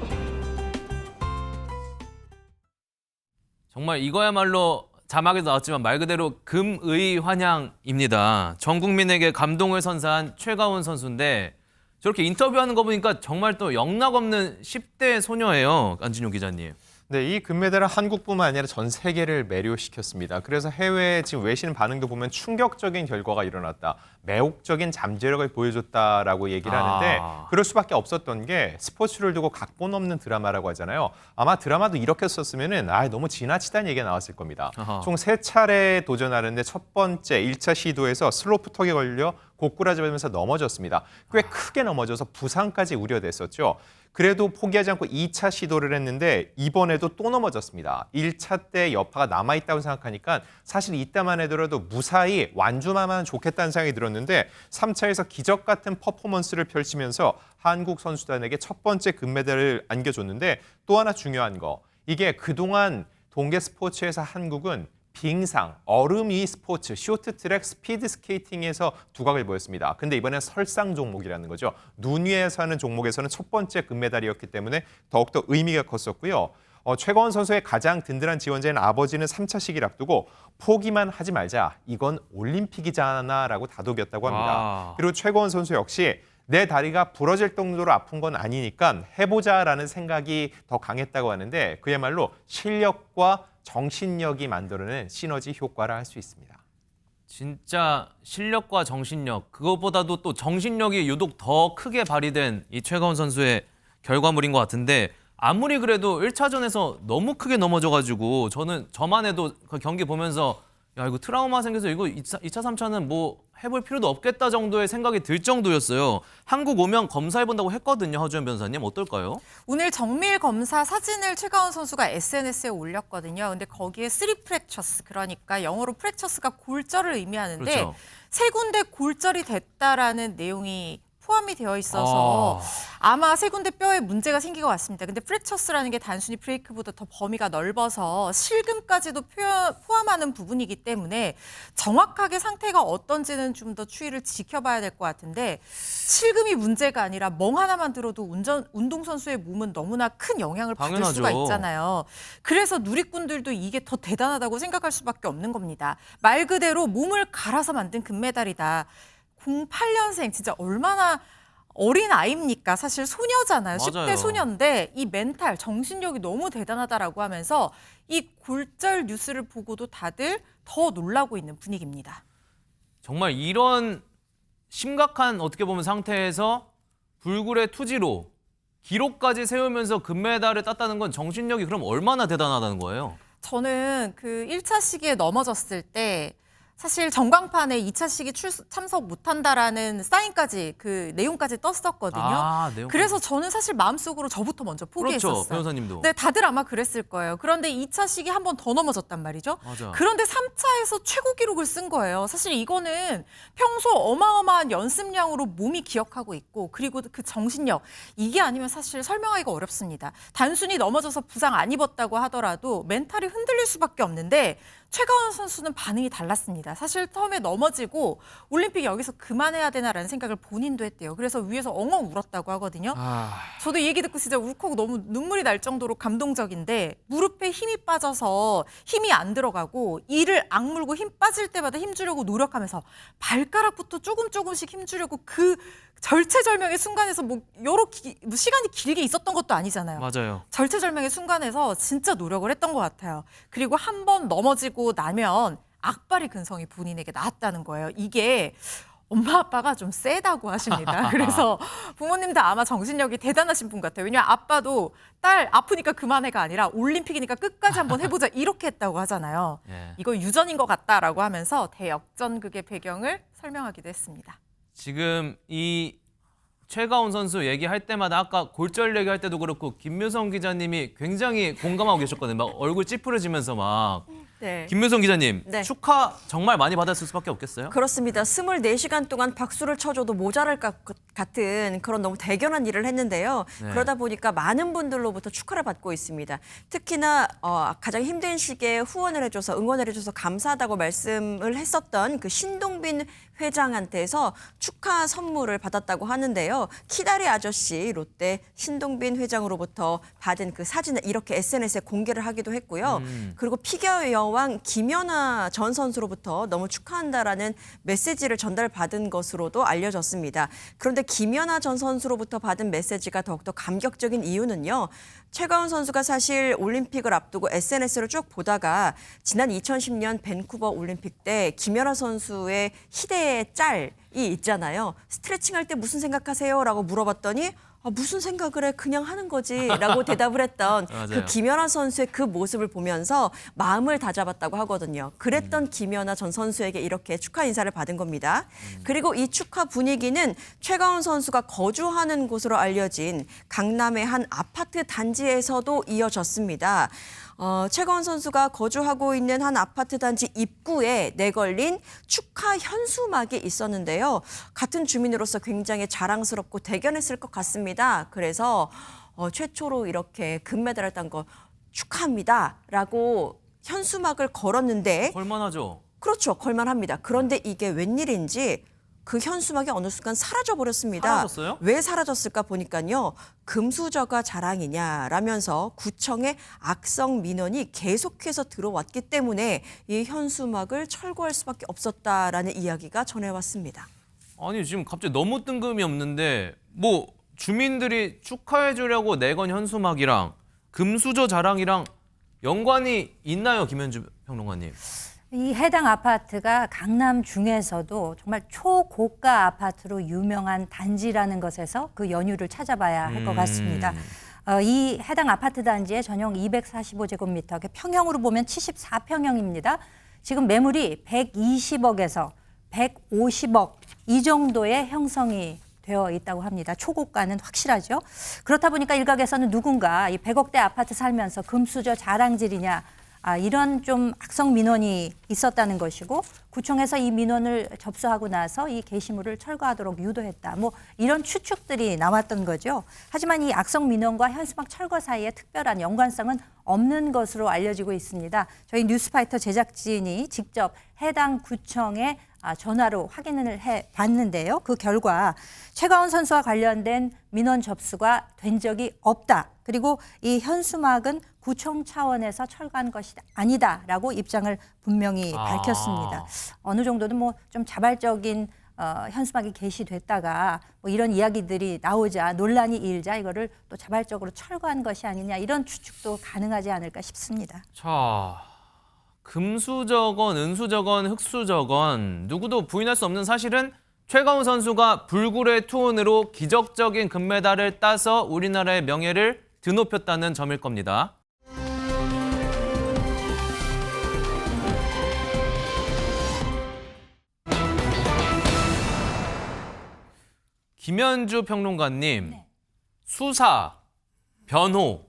A: 정말 이거야말로 자막에도 나왔지만 말 그대로 금의 환영입니다. 전 국민에게 감동을 선사한 최가온 선수인데 저렇게 인터뷰하는 거 보니까 정말 또 영락없는 10대 소녀예요. 안진용 기자님.
D: 네, 이 금메달은 한국뿐만 아니라 전 세계를 매료시켰습니다. 그래서 해외 지금 외신 반응도 보면 충격적인 결과가 일어났다. 매혹적인 잠재력을 보여줬다라고 얘기를 하는데 그럴 수밖에 없었던 게 스포츠를 두고 각본 없는 드라마라고 하잖아요. 아마 드라마도 이렇게 썼으면은 너무 지나치다는 얘기가 나왔을 겁니다. 총 3차례 도전하는데 첫 번째 1차 시도에서 슬로프 턱에 걸려 고꾸라지면서 넘어졌습니다. 꽤 크게 넘어져서 부상까지 우려됐었죠. 그래도 포기하지 않고 2차 시도를 했는데 이번에도 또 넘어졌습니다. 1차 때 여파가 남아있다고 생각하니까 사실 이때만 해더라도 무사히 완주만 하면 좋겠다는 생각이 들었는데 3차에서 기적 같은 퍼포먼스를 펼치면서 한국 선수단에게 첫 번째 금메달을 안겨줬는데 또 하나 중요한 거. 이게 그동안 동계 스포츠에서 한국은 빙상, 얼음 위 스포츠, 쇼트트랙, 스피드 스케이팅에서 두각을 보였습니다. 근데 이번엔 설상 종목이라는 거죠. 눈 위에서 하는 종목에서는 첫 번째 금메달이었기 때문에 더욱더 의미가 컸었고요. 최가원 선수의 가장 든든한 지원자인 아버지는 3차 시기를 앞두고 포기만 하지 말자. 이건 올림픽이잖아라고 다독였다고 합니다. 그리고 최가원 선수 역시 내 다리가 부러질 정도로 아픈 건 아니니까 해보자라는 생각이 더 강했다고 하는데 그야말로 실력과 정신력이 만들어낸 시너지 효과를 할 수 있습니다.
A: 진짜 실력과 정신력, 그것보다도 또 정신력이 유독 더 크게 발휘된 이 최가온 선수의 결과물인 것 같은데 아무리 그래도 1차전에서 너무 크게 넘어져가지고 저만 해도 그 경기 보면서 야 이거 트라우마 생겨서 이거 2차, 3차는 뭐 해볼 필요도 없겠다 정도의 생각이 들 정도였어요. 한국 오면 검사해본다고 했거든요. 허주연 변호사님 어떨까요?
F: 오늘 정밀 검사 사진을 최가온 선수가 SNS에 올렸거든요. 근데 거기에 3프랙처스 그러니까 영어로 프랙처스가 골절을 의미하는데
A: 그렇죠.
F: 3군데 골절이 됐다라는 내용이 포함이 되어 있어서 아마 세 군데 뼈에 문제가 생긴 것 같습니다. 근데 프랙처스라는 게 단순히 브레이크보다 더 범위가 넓어서 실금까지도 포함하는 부분이기 때문에 정확하게 상태가 어떤지는 좀 더 추이를 지켜봐야 될 것 같은데 실금이 문제가 아니라 멍 하나만 들어도 운동선수의 몸은 너무나 큰 영향을 받을
A: 당연하죠.
F: 수가 있잖아요. 그래서 누리꾼들도 이게 더 대단하다고 생각할 수밖에 없는 겁니다. 말 그대로 몸을 갈아서 만든 금메달이다. 08년생 진짜 얼마나 어린 아이입니까? 사실 소녀잖아요.
A: 맞아요.
F: 10대 소녀인데 이 멘탈, 정신력이 너무 대단하다라고 하면서 이 골절 뉴스를 보고도 다들 더 놀라고 있는 분위기입니다.
A: 정말 이런 심각한 어떻게 보면 상태에서 불굴의 투지로 기록까지 세우면서 금메달을 땄다는 건 정신력이 그럼 얼마나 대단하다는 거예요?
F: 저는 그 1차 시기에 넘어졌을 때 사실 전광판에 2차 시기 참석 못한다라는 사인까지 그 내용까지 떴었거든요.
A: 내용.
F: 그래서 저는 사실 마음속으로 저부터 먼저 포기했었어요.
A: 그렇죠, 변호사님도.
F: 네, 다들 아마 그랬을 거예요. 그런데 2차 시기 한 번 더 넘어졌단 말이죠.
A: 맞아.
F: 그런데 3차에서 최고 기록을 쓴 거예요. 사실 이거는 평소 어마어마한 연습량으로 몸이 기억하고 있고 그리고 그 정신력 이게 아니면 사실 설명하기가 어렵습니다. 단순히 넘어져서 부상 안 입었다고 하더라도 멘탈이 흔들릴 수밖에 없는데 최가원 선수는 반응이 달랐습니다. 사실 처음에 넘어지고 올림픽 여기서 그만해야 되나라는 생각을 본인도 했대요. 그래서 위에서 엉엉 울었다고 하거든요. 저도 이 얘기 듣고 진짜 울컥 너무 눈물이 날 정도로 감동적인데 무릎에 힘이 빠져서 힘이 안 들어가고 이를 악물고 힘 빠질 때마다 힘 주려고 노력하면서 발가락부터 조금씩 힘 주려고 그 절체절명의 순간에서 뭐 시간이 길게 있었던 것도 아니잖아요.
A: 맞아요.
F: 절체절명의 순간에서 진짜 노력을 했던 것 같아요. 그리고 한 번 넘어지고 나면 악발의 근성이 본인에게 나왔다는 거예요. 이게 엄마 아빠가 좀 세다고 하십니다. 그래서 부모님도 아마 정신력이 대단하신 분 같아요. 왜냐하면 아빠도 딸 아프니까 그만해가 아니라 올림픽이니까 끝까지 한번 해보자 이렇게 했다고 하잖아요. 이거 유전인 것 같다라고 하면서 대역전극의 배경을 설명하기도 했습니다.
A: 지금 이 최가온 선수 얘기할 때마다 아까 골절 얘기할 때도 그렇고 김묘성 기자님이 굉장히 공감하고 계셨거든요. 막 얼굴 찌푸려지면서 막.
C: 네.
A: 김묘성 기자님,
C: 네.
A: 축하 정말 많이 받았을 수밖에 없겠어요?
C: 그렇습니다. 24시간 동안 박수를 쳐줘도 모자랄 것 같은 그런 너무 대견한 일을 했는데요.
A: 네.
C: 그러다 보니까 많은 분들로부터 축하를 받고 있습니다. 특히나 가장 힘든 시기에 후원을 해줘서 응원을 해줘서 감사하다고 말씀을 했었던 그 신동빈 회장한테서 축하 선물을 받았다고 하는데요. 키다리 아저씨 롯데 신동빈 회장으로부터 받은 그 사진을 이렇게 SNS에 공개를 하기도 했고요. 그리고 피겨 여왕 김연아 전 선수로부터 너무 축하한다라는 메시지를 전달받은 것으로도 알려졌습니다. 그런데 김연아 전 선수로부터 받은 메시지가 더욱더 감격적인 이유는요. 최가원 선수가 사실 올림픽을 앞두고 SNS를 쭉 보다가 지난 2010년 밴쿠버 올림픽 때 김연아 선수의 희대의 짤이 있잖아요. 스트레칭할 때 무슨 생각하세요? 라고 물어봤더니 무슨 생각을 해? 그냥 하는 거지 라고 대답을 했던 그 김연아 선수의 그 모습을 보면서 마음을 다잡았다고 하거든요. 그랬던 김연아 전 선수에게 이렇게 축하 인사를 받은 겁니다. 그리고 이 축하 분위기는 최가원 선수가 거주하는 곳으로 알려진 강남의 한 아파트 단지에서도 이어졌습니다. 최가원 선수가 거주하고 있는 한 아파트 단지 입구에 내걸린 축하 현수막이 있었는데요. 같은 주민으로서 굉장히 자랑스럽고 대견했을 것 같습니다. 그래서 최초로 이렇게 금메달을 딴 거 축하합니다라고 현수막을 걸었는데
A: 걸만하죠.
C: 그렇죠. 걸만합니다. 그런데 이게 웬일인지 그 현수막이 어느 순간 사라져버렸습니다.
A: 사라졌어요?
C: 왜 사라졌을까 보니까요. 금수저가 자랑이냐라면서 구청의 악성 민원이 계속해서 들어왔기 때문에 이 현수막을 철거할 수밖에 없었다라는 이야기가 전해왔습니다.
A: 아니 지금 갑자기 너무 뜬금이 없는데 뭐 주민들이 축하해 주려고 내건 현수막이랑 금수저 자랑이랑 연관이 있나요, 김현주 평론가님?
E: 이 해당 아파트가 강남 중에서도 정말 초고가 아파트로 유명한 단지라는 것에서 그 연유를 찾아봐야 할 것 같습니다. 이 해당 아파트 단지의 전용 245제곱미터, 평형으로 보면 74평형입니다. 지금 매물이 120억에서 150억 이 정도의 형성이 되어 있다고 합니다. 초고가는 확실하죠. 그렇다 보니까 일각에서는 누군가 이 100억대 아파트 살면서 금수저 자랑질이냐, 이런 좀 악성 민원이 있었다는 것이고 구청에서 이 민원을 접수하고 나서 이 게시물을 철거하도록 유도했다. 뭐 이런 추측들이 나왔던 거죠. 하지만 이 악성 민원과 현수막 철거 사이에 특별한 연관성은 없는 것으로 알려지고 있습니다. 저희 뉴스파이터 제작진이 직접 해당 구청에 전화로 확인을 해봤는데요. 그 결과 최가원 선수와 관련된 민원 접수가 된 적이 없다. 그리고 이 현수막은 구청 차원에서 철거한 것이 아니다라고 입장을 분명히 밝혔습니다. 어느 정도는 뭐 좀 자발적인 현수막이 게시됐다가 뭐 이런 이야기들이 나오자 논란이 일자 이거를 또 자발적으로 철거한 것이 아니냐 이런 추측도 가능하지 않을까 싶습니다.
A: 자, 금수저건, 은수저건, 흑수저건 누구도 부인할 수 없는 사실은 최가훈 선수가 불굴의 투혼으로 기적적인 금메달을 따서 우리나라의 명예를 드높였다는 점일 겁니다. 김현주 평론가님, 수사, 변호,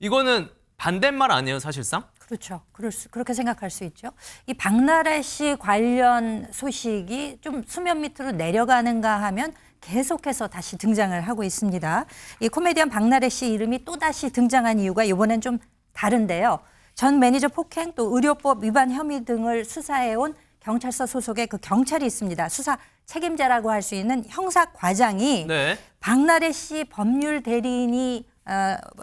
A: 이거는 반대말 아니에요, 사실상?
E: 그렇죠. 그렇게 생각할 수 있죠. 이 박나래 씨 관련 소식이 좀 수면 밑으로 내려가는가 하면 계속해서 다시 등장을 하고 있습니다. 이 코미디언 박나래 씨 이름이 또다시 등장한 이유가 이번엔 좀 다른데요. 전 매니저 폭행 또 의료법 위반 혐의 등을 수사해온 경찰서 소속의 그 경찰이 있습니다. 수사 책임자라고 할 수 있는 형사과장이
A: 네.
E: 박나래 씨 법률 대리인이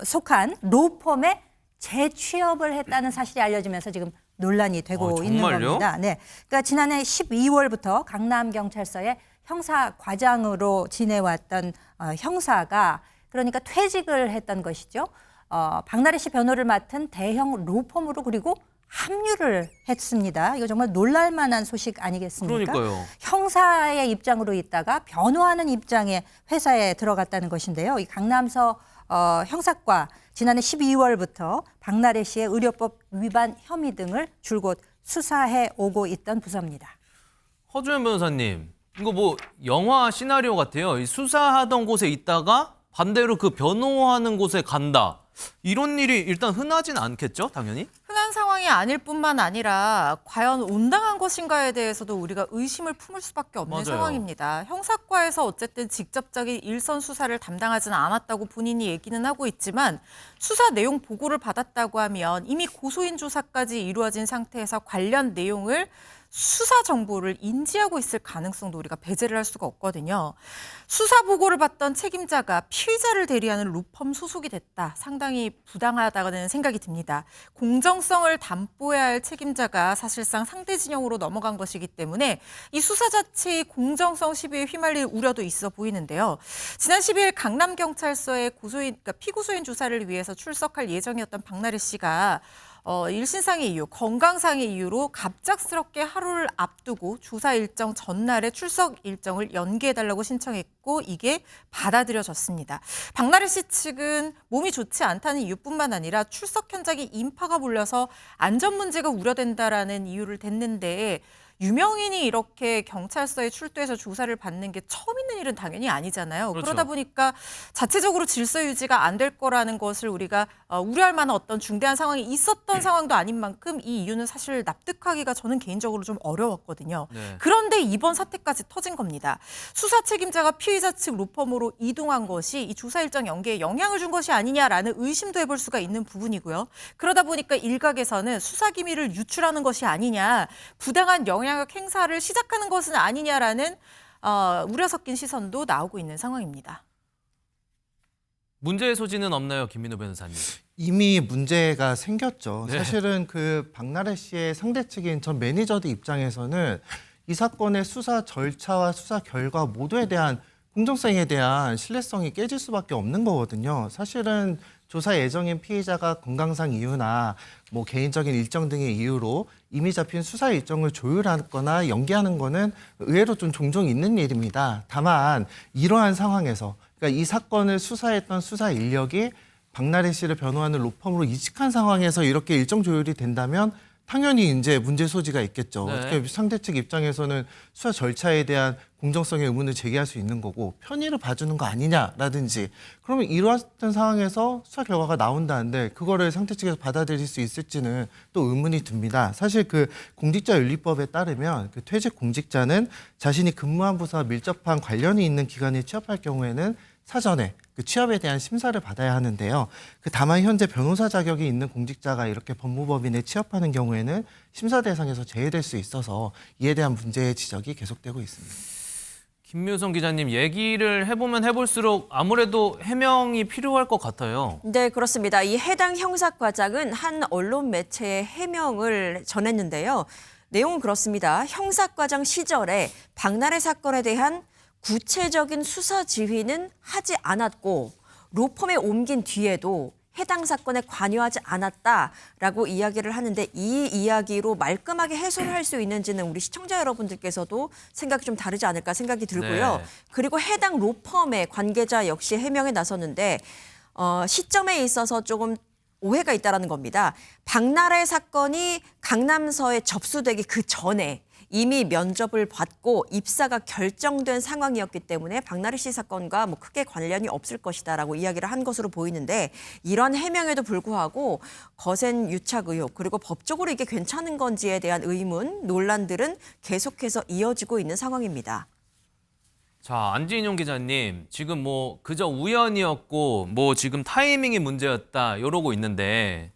E: 속한 로펌에 재취업을 했다는 사실이 알려지면서 지금 논란이 되고 있는 겁니다. 네, 그러니까 지난해 12월부터 강남경찰서에 형사과장으로 지내왔던 형사가 그러니까 퇴직을 했던 것이죠. 박나래 씨 변호를 맡은 대형 로펌으로 그리고 합류를 했습니다. 이거 정말 놀랄만한 소식 아니겠습니까?
A: 그러니까요.
E: 형사의 입장으로 있다가 변호하는 입장의 회사에 들어갔다는 것인데요. 이 강남서 형사과 지난해 12월부터 박나래 씨의 의료법 위반 혐의 등을 줄곧 수사해 오고 있던 부서입니다.
A: 허주현 변호사님, 이거 뭐 영화 시나리오 같아요. 이 수사하던 곳에 있다가 반대로 그 변호하는 곳에 간다. 이런 일이 일단 흔하진 않겠죠, 당연히?
F: 흔한 상황이 아닐 뿐만 아니라 과연 온당한 것인가에 대해서도 우리가 의심을 품을 수밖에 없는
A: 맞아요.
F: 상황입니다. 형사과에서 어쨌든 직접적인 일선 수사를 담당하지는 않았다고 본인이 얘기는 하고 있지만 수사 내용 보고를 받았다고 하면 이미 고소인 조사까지 이루어진 상태에서 관련 내용을 수사 정보를 인지하고 있을 가능성도 우리가 배제를 할 수가 없거든요. 수사 보고를 받던 책임자가 피의자를 대리하는 로펌 소속이 됐다. 상당히 부당하다는 생각이 듭니다. 공정성을 담보해야 할 책임자가 사실상 상대 진영으로 넘어간 것이기 때문에 이 수사 자체의 공정성 시비에 휘말릴 우려도 있어 보이는데요. 지난 12일 강남경찰서에 그러니까 피고소인 조사를 위해서 출석할 예정이었던 박나래 씨가 일신상의 이유, 건강상의 이유로 갑작스럽게 하루를 앞두고 조사 일정 전날에 출석 일정을 연기해달라고 신청했고 이게 받아들여졌습니다. 박나래 씨 측은 몸이 좋지 않다는 이유뿐만 아니라 출석 현장에 인파가 몰려서 안전 문제가 우려된다라는 이유를 댔는데 유명인이 이렇게 경찰서에 출두해서 조사를 받는 게 처음 있는 일은 당연히 아니잖아요.
A: 그렇죠.
F: 그러다 보니까 자체적으로 질서 유지가 안 될 거라는 것을 우리가 우려할 만한 어떤 중대한 상황이 있었던 상황도 아닌 만큼 이 이유는 사실 납득하기가 저는 개인적으로 좀 어려웠거든요.
A: 네.
F: 그런데 이번 사태까지 터진 겁니다. 수사 책임자가 피의자 측 로펌으로 이동한 것이 이 조사 일정 연기에 영향을 준 것이 아니냐라는 의심도 해볼 수가 있는 부분이고요. 그러다 보니까 일각에서는 수사 기밀을 유출하는 것이 아니냐, 부당한 영향력 행사를 시작하는 것은 아니냐라는 우려 섞인 시선도 나오고 있는 상황입니다.
A: 문제의 소지는 없나요, 김민호 변호사님?
G: 이미 문제가 생겼죠.
A: 네.
G: 사실은 그 박나래 씨의 상대 측인 전 매니저들 입장에서는 이 사건의 수사 절차와 수사 결과 모두에 대한 공정성에 대한 신뢰성이 깨질 수밖에 없는 거거든요. 사실은 조사 예정인 피의자가 건강상 이유나 뭐 개인적인 일정 등의 이유로 이미 잡힌 수사 일정을 조율하거나 연기하는 거는 의외로 좀 종종 있는 일입니다. 다만 이러한 상황에서 그러니까 이 사건을 수사했던 수사 인력이 박나래 씨를 변호하는 로펌으로 이직한 상황에서 이렇게 일정 조율이 된다면 당연히 이제 문제 소지가 있겠죠.
A: 네.
G: 그러니까 상대 측 입장에서는 수사 절차에 대한 공정성의 의문을 제기할 수 있는 거고 편의를 봐주는 거 아니냐라든지 그러면 이러한 상황에서 수사 결과가 나온다는데 그거를 상대 측에서 받아들일 수 있을지는 또 의문이 듭니다. 사실 그 공직자윤리법에 따르면 그 퇴직 공직자는 자신이 근무한 부서와 밀접한 관련이 있는 기관에 취업할 경우에는 사전에 그 취업에 대한 심사를 받아야 하는데요. 다만 현재 변호사 자격이 있는 공직자가 이렇게 법무법인에 취업하는 경우에는 심사 대상에서 제외될 수 있어서 이에 대한 문제의 지적이 계속되고 있습니다.
A: 김묘성 기자님, 얘기를 해보면 해볼수록 아무래도 해명이 필요할 것 같아요.
C: 네, 그렇습니다. 이 해당 형사과장은 한 언론 매체에 해명을 전했는데요. 내용은 그렇습니다. 형사과장 시절에 박나래 사건에 대한 구체적인 수사 지휘는 하지 않았고 로펌에 옮긴 뒤에도 해당 사건에 관여하지 않았다라고 이야기를 하는데 이 이야기로 말끔하게 해소를 할 수 있는지는 우리 시청자 여러분들께서도 생각이 좀 다르지 않을까 생각이 들고요.
A: 네.
C: 그리고 해당 로펌의 관계자 역시 해명에 나섰는데 시점에 있어서 조금 오해가 있다라는 겁니다. 박나래 사건이 강남서에 접수되기 그 전에 이미 면접을 받고 입사가 결정된 상황이었기 때문에 박나래 씨 사건과 뭐 크게 관련이 없을 것이다라고 이야기를 한 것으로 보이는데 이런 해명에도 불구하고 거센 유착 의혹 그리고 법적으로 이게 괜찮은 건지에 대한 의문, 논란들은 계속해서 이어지고 있는 상황입니다.
A: 자, 안진용 기자님, 지금 뭐 그저 우연이었고 뭐 지금 타이밍이 문제였다 이러고 있는데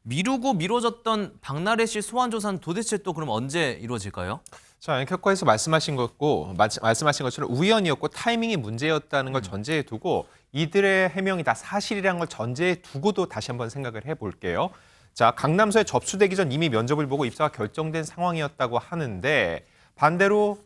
A: 미루고 미뤄졌던 박나래 씨 소환 조사는 도대체 또 그럼 언제 이루어질까요?
D: 자, 앵커께서 말씀하신 것처럼 우연이었고 타이밍이 문제였다는 걸 전제에 두고 이들의 해명이 다 사실이라는 걸 전제에 두고도 다시 한번 생각을 해볼게요. 자, 강남서에 접수되기 전 이미 면접을 보고 입사가 결정된 상황이었다고 하는데 반대로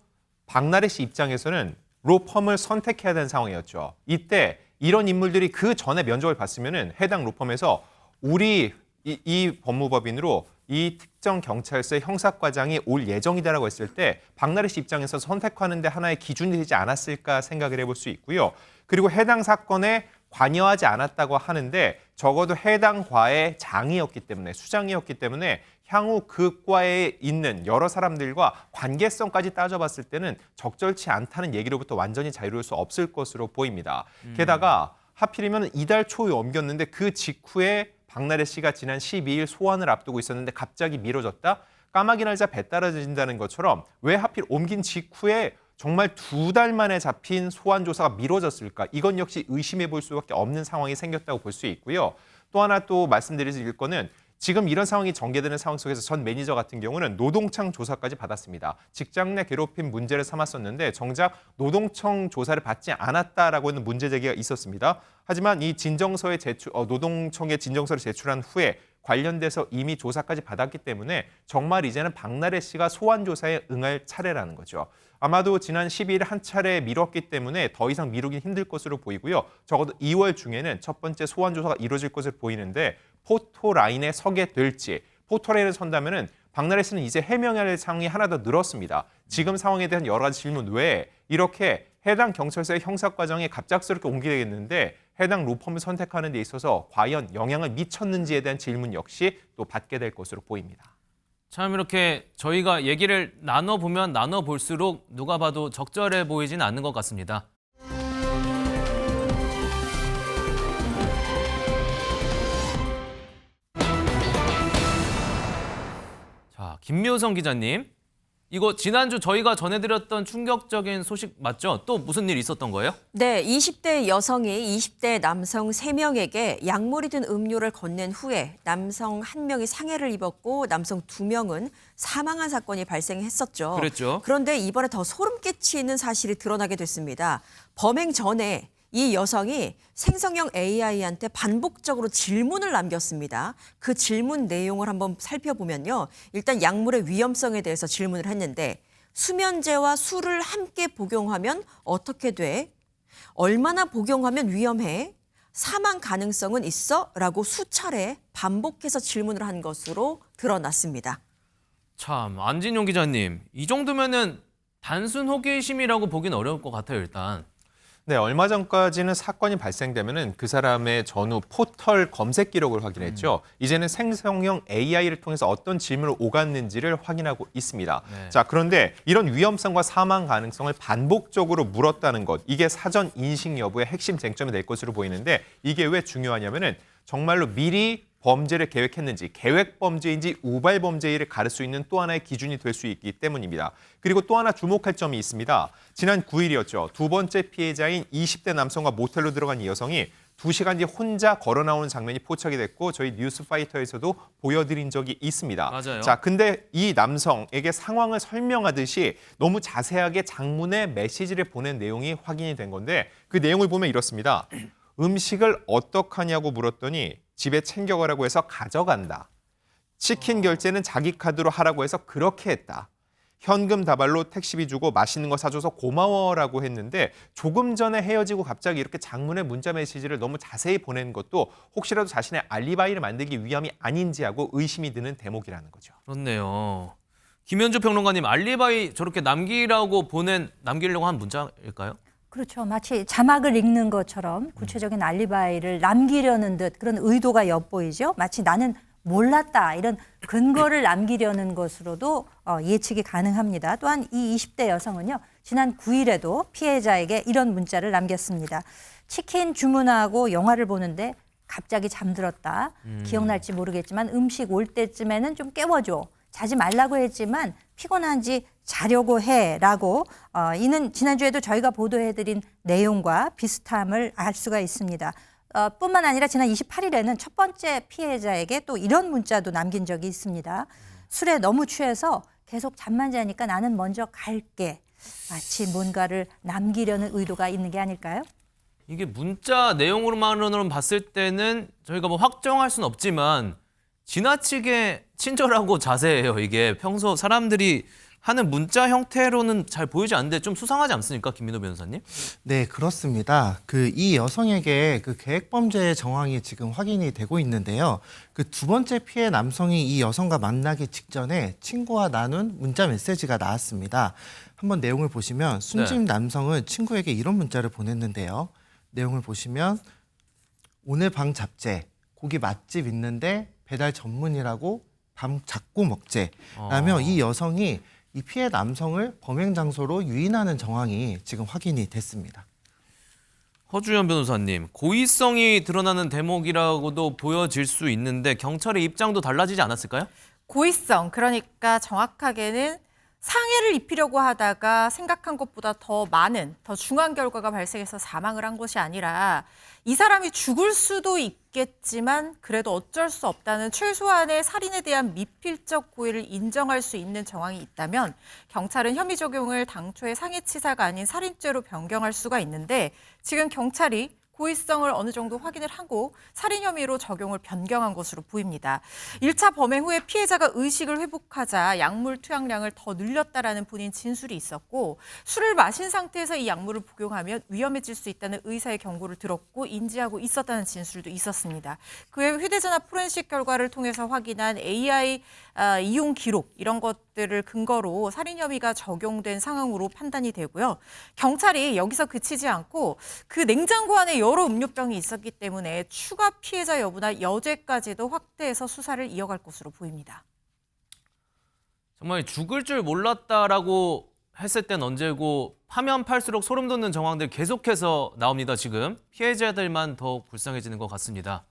D: 박나래 씨 입장에서는 로펌을 선택해야 되는 상황이었죠. 이때 이런 인물들이 그 전에 면접을 봤으면은 해당 로펌에서 우리 이 법무법인으로 이 특정 경찰서의 형사과장이 올 예정이다라고 했을 때 박나래 씨 입장에서 선택하는 데 하나의 기준이 되지 않았을까 생각을 해볼 수 있고요. 그리고 해당 사건에 관여하지 않았다고 하는데 적어도 해당 과의 장이었기 때문에 수장이었기 때문에 향후 그 과에 있는 여러 사람들과 관계성까지 따져봤을 때는 적절치 않다는 얘기로부터 완전히 자유로울 수 없을 것으로 보입니다. 게다가 하필이면 이달 초에 옮겼는데 그 직후에 박나래 씨가 지난 12일 소환을 앞두고 있었는데 갑자기 미뤄졌다? 까마귀 날자 배 떨어진다는 것처럼 왜 하필 옮긴 직후에 정말 2달 만에 잡힌 소환 조사가 미뤄졌을까? 이건 역시 의심해 볼 수밖에 없는 상황이 생겼다고 볼 수 있고요. 또 하나 또 말씀드릴 거는 지금 이런 상황이 전개되는 상황 속에서 전 매니저 같은 경우는 노동청 조사까지 받았습니다. 직장 내 괴롭힘 문제를 삼았었는데 정작 노동청 조사를 받지 않았다라고 하는 문제 제기가 있었습니다. 하지만 이 노동청에 진정서를 제출한 후에 관련돼서 이미 조사까지 받았기 때문에 정말 이제는 박나래 씨가 소환 조사에 응할 차례라는 거죠. 아마도 지난 12일 한 차례 미뤘기 때문에 더 이상 미루긴 힘들 것으로 보이고요. 적어도 2월 중에는 첫 번째 소환 조사가 이루어질 것으로 보이는데 포토라인에 서게 될지, 포토라인에 선다면은 박나래 씨는 이제 해명해야 할 상황이 하나 더 늘었습니다. 지금 상황에 대한 여러 가지 질문 외에 이렇게 해당 경찰서의 형사과정에 갑작스럽게 옮기게 되겠는데 해당 로펌을 선택하는 데 있어서 과연 영향을 미쳤는지에 대한 질문 역시 또 받게 될 것으로 보입니다.
A: 참 이렇게 저희가 얘기를 나눠보면 나눠볼수록 누가 봐도 적절해 보이진 않는 것 같습니다. 자, 김묘성 기자님. 이거 지난주 저희가 전해드렸던 충격적인 소식 맞죠? 또 무슨 일이 있었던 거예요?
C: 네, 20대 여성이 20대 남성 3명에게 약물이 든 음료를 건넨 후에 남성 1명이 상해를 입었고 남성 2명은 사망한 사건이 발생했었죠.
A: 그랬죠.
C: 그런데 이번에 더 소름 끼치는 사실이 드러나게 됐습니다. 범행 전에 이 여성이 생성형 AI한테 반복적으로 질문을 남겼습니다. 그 질문 내용을 한번 살펴보면요. 일단 약물의 위험성에 대해서 질문을 했는데 수면제와 술을 함께 복용하면 어떻게 돼? 얼마나 복용하면 위험해? 사망 가능성은 있어? 라고 수차례 반복해서 질문을 한 것으로 드러났습니다.
A: 참, 안진용 기자님. 이 정도면은 단순 호기심이라고 보긴 어려울 것 같아요, 일단.
D: 네, 얼마 전까지는 사건이 발생되면은 그 사람의 전후 포털 검색 기록을 확인했죠. 이제는 생성형 AI를 통해서 어떤 질문을 오갔는지를 확인하고 있습니다.
A: 네.
D: 자, 그런데 이런 위험성과 사망 가능성을 반복적으로 물었다는 것, 이게 사전 인식 여부의 핵심 쟁점이 될 것으로 보이는데 이게 왜 중요하냐면은 정말로 미리 범죄를 계획했는지, 계획 범죄인지 우발 범죄를 가릴 수 있는 또 하나의 기준이 될 수 있기 때문입니다. 그리고 또 하나 주목할 점이 있습니다. 지난 9일이었죠. 두 번째 피해자인 20대 남성과 모텔로 들어간 이 여성이 2시간 뒤에 혼자 걸어 나오는 장면이 포착이 됐고 저희 뉴스파이터에서도 보여드린 적이 있습니다.
A: 맞아요.
D: 자, 근데 이 남성에게 상황을 설명하듯이 너무 자세하게 장문의 메시지를 보낸 내용이 확인이 된 건데 그 내용을 보면 이렇습니다. 음식을 어떡하냐고 물었더니 집에 챙겨가라고 해서 가져간다. 치킨 결제는 자기 카드로 하라고 해서 그렇게 했다. 현금 다발로 택시비 주고 맛있는 거 사줘서 고마워라고 했는데 조금 전에 헤어지고 갑자기 이렇게 장문의 문자 메시지를 너무 자세히 보낸 것도 혹시라도 자신의 알리바이를 만들기 위함이 아닌지 하고 의심이 드는 대목이라는 거죠.
A: 그렇네요. 김현주 평론가님, 알리바이 저렇게 남기려고 한 문자일까요?
E: 그렇죠. 마치 자막을 읽는 것처럼 구체적인 알리바이를 남기려는 듯 그런 의도가 엿보이죠. 마치 나는 몰랐다 이런 근거를 남기려는 것으로도 예측이 가능합니다. 또한 이 20대 여성은요. 지난 9일에도 피해자에게 이런 문자를 남겼습니다. 치킨 주문하고 영화를 보는데 갑자기 잠들었다. 기억날지 모르겠지만 음식 올 때쯤에는 좀 깨워줘. 자지 말라고 했지만 피곤한지 자려고 해라고 이는 지난주에도 저희가 보도해드린 내용과 비슷함을 알 수가 있습니다. 뿐만 아니라 지난 28일에는 첫 번째 피해자에게 또 이런 문자도 남긴 적이 있습니다. 술에 너무 취해서 계속 잠만 자니까 나는 먼저 갈게. 마치 뭔가를 남기려는 의도가 있는 게 아닐까요?
A: 이게 문자 내용으로만 봤을 때는 저희가 뭐 확정할 수는 없지만 지나치게 친절하고 자세해요. 이게 평소 사람들이 하는 문자 형태로는 잘 보이지 않는데 좀 수상하지 않습니까, 김민호 변호사님?
G: 네, 그렇습니다. 이 여성에게 계획 범죄의 정황이 지금 확인이 되고 있는데요. 두 번째 피해 남성이 이 여성과 만나기 직전에 친구와 나눈 문자 메시지가 나왔습니다. 한번 내용을 보시면 숨진 남성은 친구에게 이런 문자를 보냈는데요. 내용을 보시면 오늘 방 잡재, 고기 맛집 있는데 배달 전문이라고 밤 잡고 먹재 라며 이 여성이 이 피해 남성을 범행 장소로 유인하는 정황이 지금 확인이 됐습니다.
A: 허주연 변호사님, 고의성이 드러나는 대목이라고도 보여질 수 있는데 경찰의 입장도 달라지지 않았을까요?
F: 고의성, 그러니까 정확하게는 상해를 입히려고 하다가 생각한 것보다 더 많은, 더 중한 결과가 발생해서 사망을 한 것이 아니라 이 사람이 죽을 수도 있겠지만 그래도 어쩔 수 없다는 최소한의 살인에 대한 미필적 고의를 인정할 수 있는 정황이 있다면 경찰은 혐의 적용을 당초의 상해치사가 아닌 살인죄로 변경할 수가 있는데 지금 경찰이 고의성을 어느 정도 확인을 하고 살인 혐의로 적용을 변경한 것으로 보입니다. 1차 범행 후에 피해자가 의식을 회복하자 약물 투약량을 더 늘렸다라는 본인 진술이 있었고 술을 마신 상태에서 이 약물을 복용하면 위험해질 수 있다는 의사의 경고를 들었고 인지하고 있었다는 진술도 있었습니다. 그외 휴대전화 포렌식 결과를 통해서 확인한 AI 이용 기록 이런 것들을 근거로 살인 혐의가 적용된 상황으로 판단이 되고요. 경찰이 여기서 그치지 않고 그 냉장고 안에 여러 음료병이 있었기 때문에 추가 피해자 여부나 여죄까지도 확대해서 수사를 이어갈 것으로 보입니다.
A: 정말 죽을 줄 몰랐다라고 했을 땐 언제고 파면 팔수록 소름 돋는 정황들 계속해서 나옵니다. 지금 피해자들만 더 불쌍해지는 것 같습니다.